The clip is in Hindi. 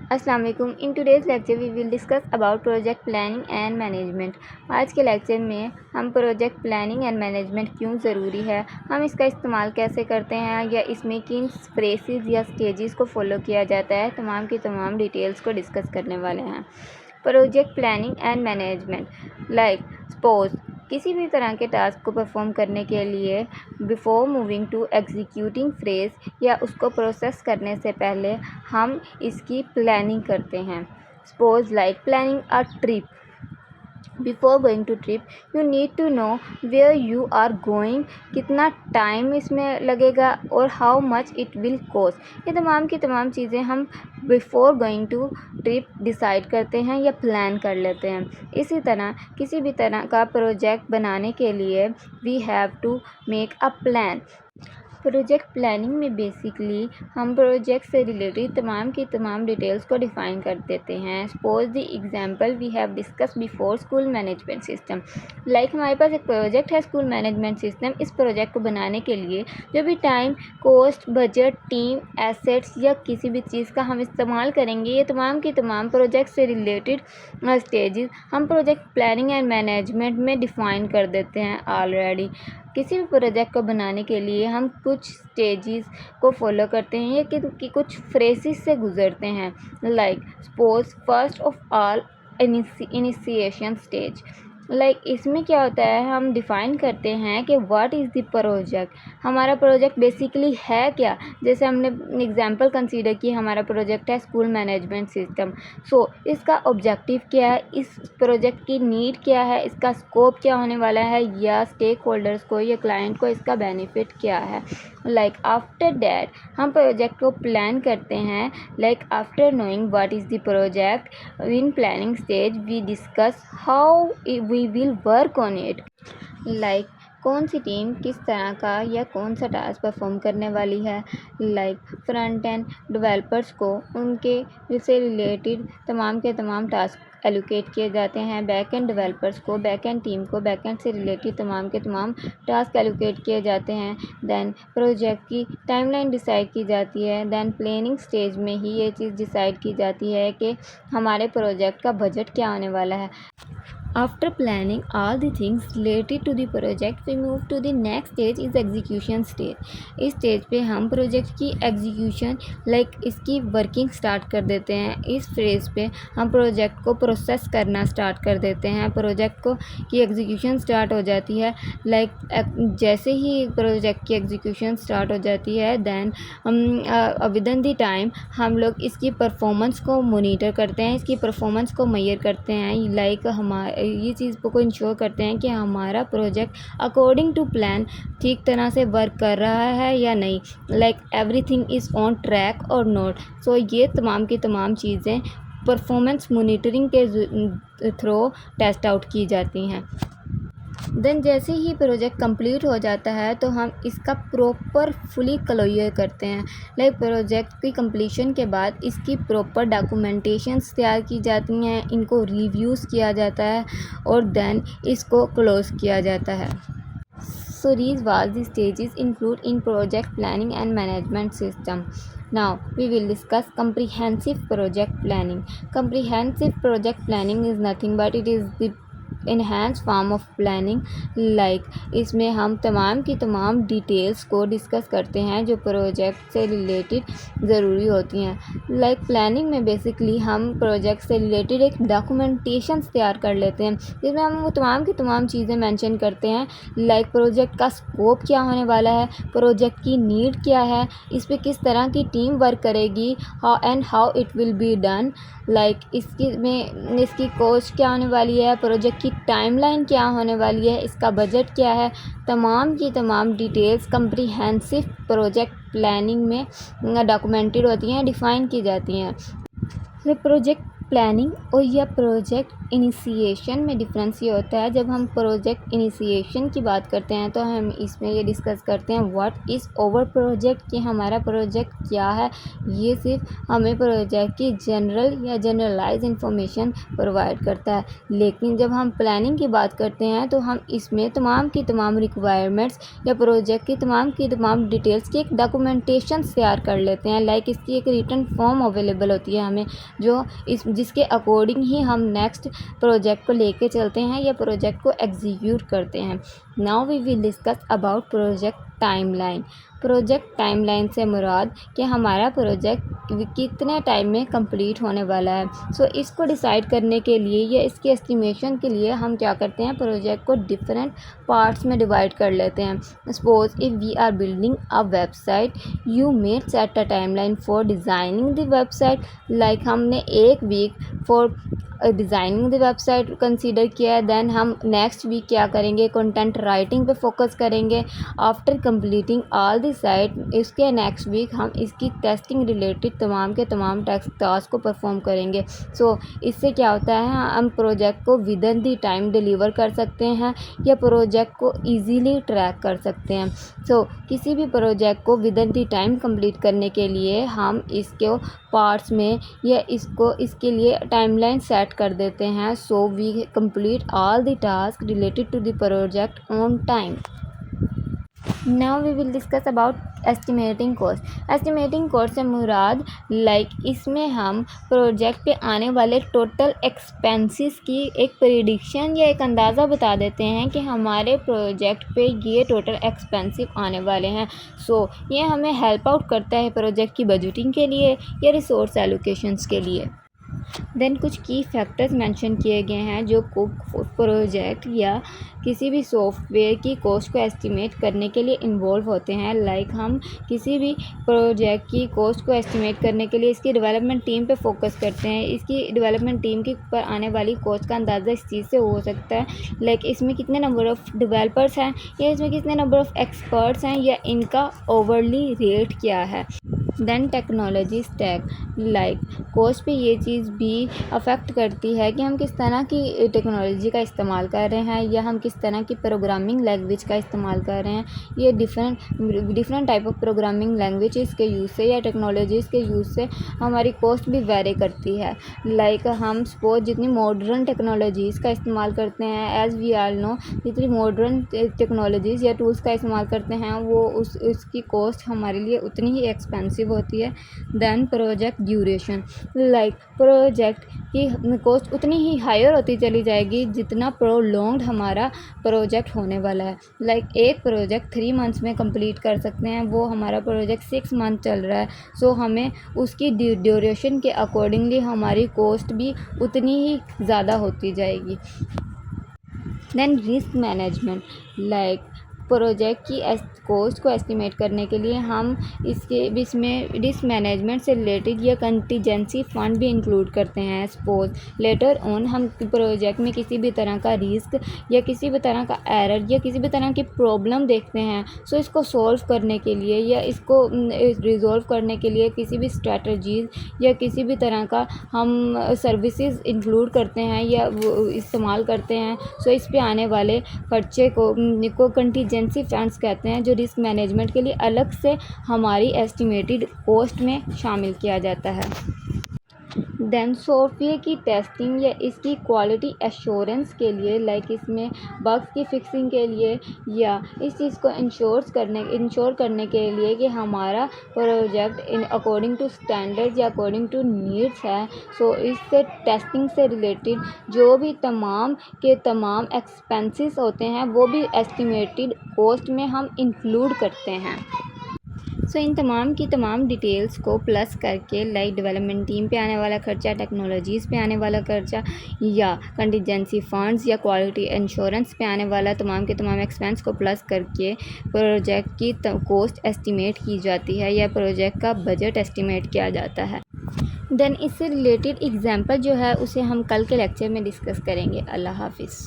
अस्सलाम वालेकुम। In today's lecture we will discuss about project planning and management. आज के लेक्चर में हम प्रोजेक्ट प्लानिंग एंड मैनेजमेंट क्यों ज़रूरी है, हम इसका इस्तेमाल कैसे करते हैं या इसमें किन फ्रेसेस या स्टेजेस को फॉलो किया जाता है, तमाम की तमाम डिटेल्स को डिस्कस करने वाले हैं। Project planning and management like suppose किसी भी तरह के टास्क को परफॉर्म करने के लिए before moving to executing phase या उसको प्रोसेस करने से पहले हम इसकी प्लानिंग करते हैं। Suppose like planning a trip. Before going to trip you need to know where you are going, कितना टाइम इसमें लगेगा और how much it will cost. ये तमाम की तमाम चीज़ें हम before going to trip decide करते हैं या प्लान कर लेते हैं। इसी तरह किसी भी तरह का प्रोजेक्ट बनाने के लिए we have to make a plan. Project planning में बेसिकली हम प्रोजेक्ट से रिलेटेड तमाम की तमाम डिटेल्स को डिफ़ाइन कर देते हैं। Suppose the example we have discuss before school management system. Like हमारे पास एक प्रोजेक्ट है स्कूल मैनेजमेंट सिस्टम। इस प्रोजेक्ट को बनाने के लिए जो भी time, cost, budget, team, assets या किसी भी चीज़ का हम इस्तेमाल करेंगे, ये तमाम की तमाम प्रोजेक्ट से रिलेटेड स्टेजेस हम प्रोजेक्ट प्लानिंग एंड मैनेजमेंट में डिफ़ाइन कर देते हैं ऑलरेडी। किसी भी प्रोजेक्ट को बनाने के लिए हम कुछ स्टेजेस को फॉलो करते हैं या कि कुछ फ्रेसेस से गुजरते हैं। Like suppose first of all initiation stage. Like इसमें क्या होता है, हम डिफ़ाइन करते हैं कि व्हाट इज़ द प्रोजेक्ट, हमारा प्रोजेक्ट बेसिकली है क्या। जैसे हमने एग्जांपल कंसीडर की, हमारा प्रोजेक्ट है स्कूल मैनेजमेंट सिस्टम। सो इसका ऑब्जेक्टिव क्या है, इस प्रोजेक्ट की नीड क्या है, इसका स्कोप क्या होने वाला है या स्टेक होल्डर्स को या क्लाइंट को इसका बेनिफिट क्या है। लाइक आफ्टर दैट हम प्रोजेक्ट को प्लान करते हैं। Like after knowing what is the project in planning stage we discuss how we will work on it. Like कौन सी टीम किस तरह का या कौन सा टास्क परफॉर्म करने वाली है। लाइक फ्रंट एंड डेवलपर्स को उनके से रिलेटेड तमाम के तमाम टास्क एलोकेट किए जाते हैं। बैक एंड डेवलपर्स को, बैक एंड टीम को बैक एंड से रिलेटेड तमाम के तमाम टास्क एलोकेट किए जाते हैं। दैन प्रोजेक्ट की टाइमलाइन डिसाइड की जाती है। दैन प्लानिंग स्टेज में ही ये चीज़ डिसाइड की जाती है कि हमारे प्रोजेक्ट का बजट क्या होने वाला है। After planning all the things related to the project, we move to the next stage is execution stage। इस स्टेज पे हम प्रोजेक्ट की एग्जीक्यूशन इसकी वर्किंग स्टार्ट कर देते हैं। इस फेज़ पे हम प्रोजेक्ट को प्रोसेस करना स्टार्ट कर देते हैं। प्रोजेक्ट को की एग्जीक्यूशन स्टार्ट हो जाती है। जैसे ही प्रोजेक्ट की एग्जीक्यूशन स्टार्ट हो जाती है दैन विदिन द टाइम हम लोग इसकी परफॉर्मेंस को मोनीटर करते हैं, इसकी परफॉर्मेंस को मेजर करते हैं। ये चीज़ को इंश्योर करते हैं कि हमारा प्रोजेक्ट अकॉर्डिंग टू प्लान ठीक तरह से वर्क कर रहा है या नहीं। Like everything is on track और नॉट। सो ये तमाम की तमाम चीज़ें परफॉर्मेंस मॉनिटरिंग के थ्रू टेस्ट आउट की जाती हैं। देन जैसे ही प्रोजेक्ट कंप्लीट हो जाता है तो हम इसका प्रॉपर फुली क्लियर करते हैं। लाइक प्रोजेक्ट की कंप्लीशन के बाद इसकी प्रॉपर डॉक्यूमेंटेशंस तैयार की जाती हैं, इनको रिव्यूज़ किया जाता है और देन इसको क्लोज़ किया जाता है। So these was the stages included in project planning and management system. Now we will discuss comprehensive project planning. Comprehensive project planning is nothing but it is the enhance form of planning. Like इसमें हम तमाम की तमाम डिटेल्स को डिस्कस करते हैं जो प्रोजेक्ट से रिलेटेड ज़रूरी होती हैं। लाइक प्लानिंग में बेसिकली हम प्रोजेक्ट से रिलेटेड एक डॉक्यूमेंटेशन तैयार कर लेते हैं जिसमें हम वो तमाम की तमाम चीज़ें मेंशन करते हैं। लाइक प्रोजेक्ट का स्कोप क्या होने वाला है, प्रोजेक्ट की नीड क्या है, इस पर किस तरह की टीम वर्क करेगी, how it will be done. Like इसकी कॉस्ट क्या होने वाली है, प्रोजेक्ट की टाइमलाइन क्या होने वाली है, इसका बजट क्या है, तमाम की तमाम डिटेल्स कंप्रीहेंसिव प्रोजेक्ट प्लानिंग में डॉक्यूमेंटेड होती हैं, डिफ़ाइन की जाती हैं। तो प्रोजेक्ट प्लानिंग और या प्रोजेक्ट इनिशिएशन में डिफरेंस ये होता है। जब हम प्रोजेक्ट इनिशिएशन की बात करते हैं तो हम इसमें ये डिस्कस करते हैं व्हाट इज़ ओवर प्रोजेक्ट, कि हमारा प्रोजेक्ट क्या है। ये सिर्फ हमें प्रोजेक्ट की जनरल या जनरलाइज इंफॉर्मेशन प्रोवाइड करता है। लेकिन जब हम प्लानिंग की बात करते हैं तो हम इसमें तमाम की तमाम रिक्वायरमेंट्स या प्रोजेक्ट की तमाम डिटेल्स की एक डॉक्यूमेंटेशन तैयार कर लेते हैं। लाइक इसकी एक रिटन फॉर्म अवेलेबल होती है हमें, जो जिसके अकॉर्डिंग ही हम नेक्स्ट प्रोजेक्ट को लेके चलते हैं या प्रोजेक्ट को एग्जीक्यूट करते हैं। Now we will discuss about project timeline. Project timeline से मुराद कि हमारा प्रोजेक्ट कितने टाइम में कंप्लीट होने वाला है। सो इसको डिसाइड करने के लिए या इसकी एस्टिमेशन के लिए हम क्या करते हैं, प्रोजेक्ट को डिफरेंट पार्ट्स में डिवाइड कर लेते हैं। Suppose if we are building a website, you may set a timeline for designing the website. Like हमने एक week for designing the website consider किया है, देन हम नेक्स्ट वीक क्या करेंगे, कंटेंट राइटिंग पे फोकस करेंगे। After completing all the site, इसके नेक्स्ट वीक हम इसकी टेस्टिंग रिलेटेड तमाम के तमाम टास्क को परफॉर्म करेंगे। सो इससे क्या होता है, हम प्रोजेक्ट को with in the time deliver कर सकते हैं या प्रोजेक्ट को ईजीली ट्रैक कर सकते हैं। सो किसी भी प्रोजेक्ट को with in the time complete करने के लिए हम इसको पार्ट्स में या इसके लिए टाइमलाइन सेट कर देते हैं। So we complete all the task related to the project on time. Now we will discuss about estimating cost. Estimating cost से मुराद लाइक इसमें हम प्रोजेक्ट पे आने वाले टोटल एक्सपेंसेस की एक प्रेडिक्शन या एक अंदाज़ा बता देते हैं कि हमारे प्रोजेक्ट पे ये टोटल एक्सपेंसिव आने वाले हैं। सो ये हमें हेल्प आउट करता है प्रोजेक्ट की बजटिंग के लिए या रिसोर्स एलोकेशंस के लिए। देन कुछ की फैक्टर्स मेंशन किए गए हैं जो प्रोजेक्ट या किसी भी सॉफ्टवेयर की कॉस्ट को एस्टिमेट करने के लिए इन्वॉल्व होते हैं। लाइक हम किसी भी प्रोजेक्ट की कॉस्ट को एस्टिमेट करने के लिए इसकी डेवलपमेंट टीम पे फोकस करते हैं। इसकी डेवलपमेंट टीम की पर आने वाली कॉस्ट का अंदाज़ा इस चीज़ से हो सकता है, लाइक इसमें कितने नंबर ऑफ़ डेवलपर्स हैं या इसमें कितने नंबर ऑफ़ एक्सपर्ट्स हैं या इनका ओवरली रेट क्या है। Then technology stack, like cost पे ये चीज़ भी अफेक्ट करती है कि हम किस तरह की टेक्नोलॉजी का इस्तेमाल कर रहे हैं या हम किस तरह की प्रोग्रामिंग लैंग्वेज का इस्तेमाल कर रहे हैं। ये different type of programming languages के यूज़ से या टेक्नोलॉजीज़ के यूज़ से हमारी कॉस्ट भी वेरी करती है। लाइक हम सपोज जितनी मॉडर्न टेक्नोलॉजीज़ का इस्तेमाल करते हैं, एज़ वी आल नो, जितनी मॉडर्न टेक्नोलॉजीज़ या टूल्स का इस्तेमाल करते हैं वो उसकी कॉस्ट हमारे लिए उतनी ही एक्सपेंसिव होती है। Then project duration, like project की कॉस्ट उतनी ही हायर होती चली जाएगी जितना प्रोलॉन्ग्ड हमारा प्रोजेक्ट होने वाला है। लाइक एक प्रोजेक्ट 3 मंथ्स में कंप्लीट कर सकते हैं, वो हमारा प्रोजेक्ट 6 मंथ चल रहा है। सो हमें उसकी ड्यूरेशन के अकॉर्डिंगली हमारी कॉस्ट भी उतनी ही ज़्यादा होती जाएगी। Then risk management, like project की कॉस्ट को एस्टिमेट करने के लिए हम इसमें रिस्क मैनेजमेंट से रिलेटेड या कंटीजेंसी फंड भी इंक्लूड करते हैं। सपोज लेटर ऑन हम प्रोजेक्ट में किसी भी तरह का रिस्क या किसी भी तरह का एरर या किसी भी तरह की प्रॉब्लम देखते हैं, सो इसको सॉल्व करने के लिए या इसको रिजॉल्व करने के लिए किसी भी स्ट्रेटजीज़ या किसी भी तरह का हम सर्विसेज इंक्लूड करते हैं या वो इस्तेमाल करते हैं। सो इस पे आने वाले खर्चे को कंटीजेंसी फंड्स कहते हैं, जो रिस्क मैनेजमेंट के लिए अलग से हमारी एस्टिमेटेड कॉस्ट में शामिल किया जाता है। देन सॉफ्टवेयर की टेस्टिंग या इसकी क्वालिटी एश्योरेंस के लिए, लाइक इसमें बग्स की फिक्सिंग के लिए या इस चीज़ को इंश्योर करने के लिए कि हमारा प्रोजेक्ट अकॉर्डिंग टू स्टैंडर्ड या अकॉर्डिंग टू नीड्स है। सो इससे टेस्टिंग से रिलेटेड जो भी तमाम के तमाम एक्सपेंसेस होते हैं वो भी एस्टिमेटेड कॉस्ट में हम इंक्लूड करते हैं। सो इन तमाम की तमाम डिटेल्स को प्लस करके, लाइक डेवलपमेंट टीम पे आने वाला खर्चा, टेक्नोलॉजीज़ पे आने वाला खर्चा या कंटीजेंसी फंड्स या क्वालिटी इंश्योरेंस पे आने वाला तमाम के तमाम एक्सपेंस को प्लस करके प्रोजेक्ट की कॉस्ट एस्टिमेट की जाती है या प्रोजेक्ट का बजट एस्टिमेट किया जाता है। देन इससे रिलेटेड एग्जांपल जो है उसे हम कल के लेक्चर में डिस्कस करेंगे। अल्लाह हाफिज़।